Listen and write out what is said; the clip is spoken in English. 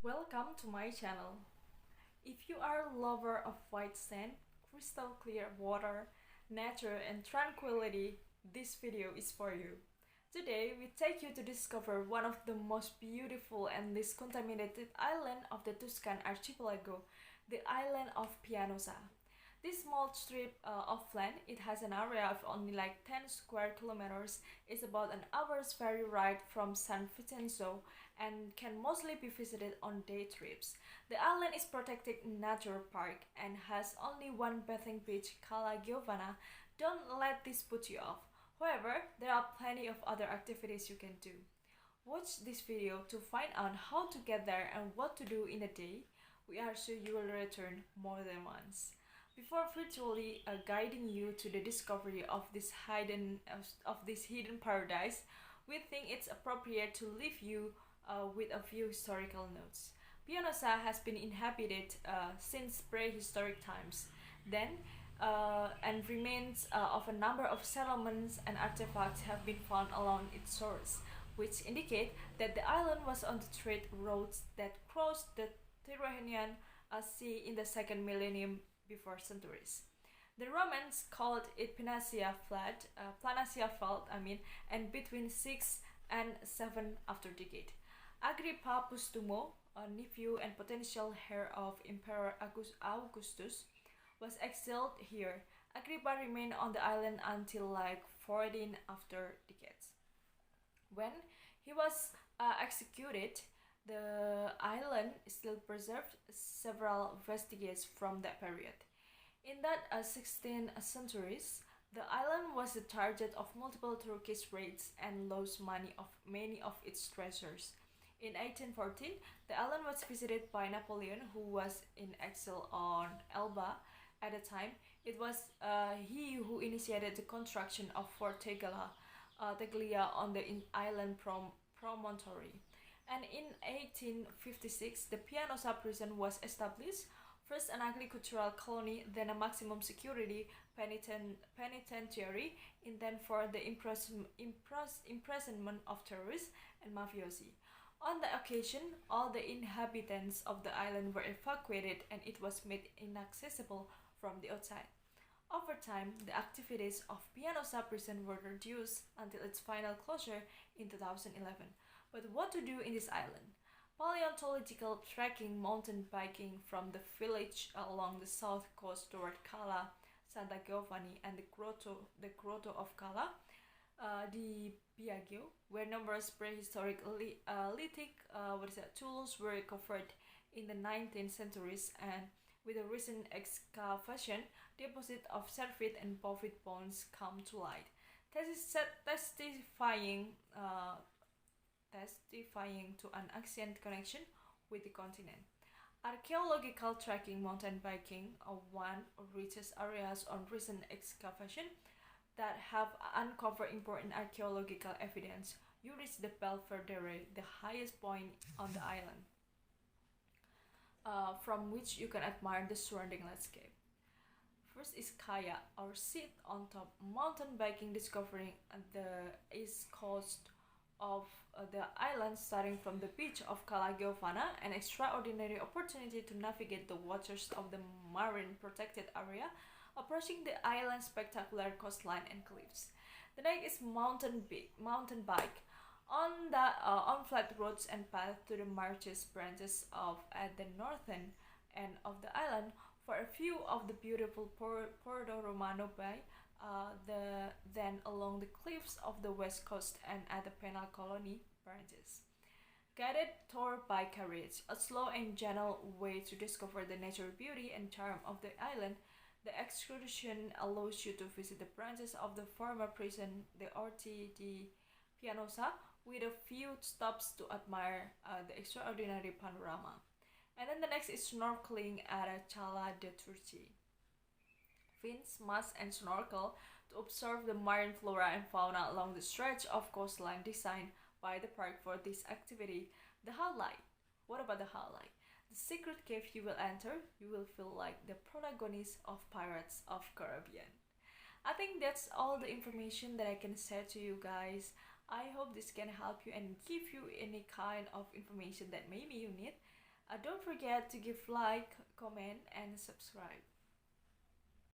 Welcome to my channel. If you are a lover of white sand, crystal clear water, nature and tranquility, this video is for you. Today we take you to discover one of the most beautiful and least contaminated island of the Tuscan Archipelago, the island of Pianosa. This small strip of land, it has an area of only like 10 square kilometers, is about an hour's ferry ride from San Vincenzo and can mostly be visited on day trips. The island is protected nature park and has only one bathing beach, Cala Giovanna. Don't let this put you off. However, there are plenty of other activities you can do. Watch this video to find out how to get there and what to do in a day. We are sure you will return more than once. Before virtually guiding you to the discovery of this hidden paradise, we think it's appropriate to leave you with a few historical notes. Pianosa has been inhabited since prehistoric times, and remains of a number of settlements and artifacts have been found along its shores, which indicate that the island was on the trade routes that crossed the Tyrrhenian Sea in the second millennium before centuries. The Romans called it Planasia Flat, and between 6 and 7 after decade. Agrippa Postumo, a nephew and potential heir of Emperor Augustus, was exiled here. Agrippa remained on the island until like 14 after decades. When he was executed, the island still preserved several vestiges from that period. In that 16th centuries, the island was the target of multiple Turkish raids and lost many of its treasures. In 1814, the island was visited by Napoleon, who was in exile on Elba. At the time, it was he who initiated the construction of Fort Teglia on the island promontory. And in 1856, the Pianosa prison was established, first an agricultural colony, then a maximum security penitentiary, and then for the imprisonment of terrorists and mafiosi. On the occasion, all the inhabitants of the island were evacuated and it was made inaccessible from the outside. Over time, the activities of Pianosa prison were reduced until its final closure in 2011. But what to do in this island? Paleontological trekking, mountain biking from the village along the south coast toward Cala, Santa Giovanni, and the Grotto of Cala, the Giglio, where numerous prehistoric lithic tools were recovered in the 19th centuries, and with a recent excavation, deposit of cervid and bovine bones come to light, testifying to an ancient connection with the continent. Archaeological trekking, mountain biking are one of the richest areas on recent excavation that have uncovered important archaeological evidence. You reach the Belvedere, the highest point on the island, from which you can admire the surrounding landscape. First is Kaya, our seat on top, mountain biking, discovering the east coast of the island, starting from the beach of Cala Giovanna, an extraordinary opportunity to navigate the waters of the marine protected area, approaching the island's spectacular coastline and cliffs. The next is mountain bike on flat roads and paths to the marshes branches of at the northern end of the island for a view of the beautiful Porto Romano Bay, then along the cliffs of the west coast and at the penal colony branches. Guided tour by carriage, a slow and gentle way to discover the natural beauty and charm of the island. The excursion allows you to visit the branches of the former prison, the Orti di Pianosa, with a few stops to admire the extraordinary panorama. And then the next is snorkeling at Cala de Turci. Fins, mask, and snorkel to observe the marine flora and fauna along the stretch of coastline designed by the park for this activity. The highlight. What about the highlight? The secret cave you will enter, you will feel like the protagonist of Pirates of Caribbean. I think that's all the information that I can share to you guys. I hope this can help you and give you any kind of information that maybe you need. Don't forget to give like, comment, and subscribe.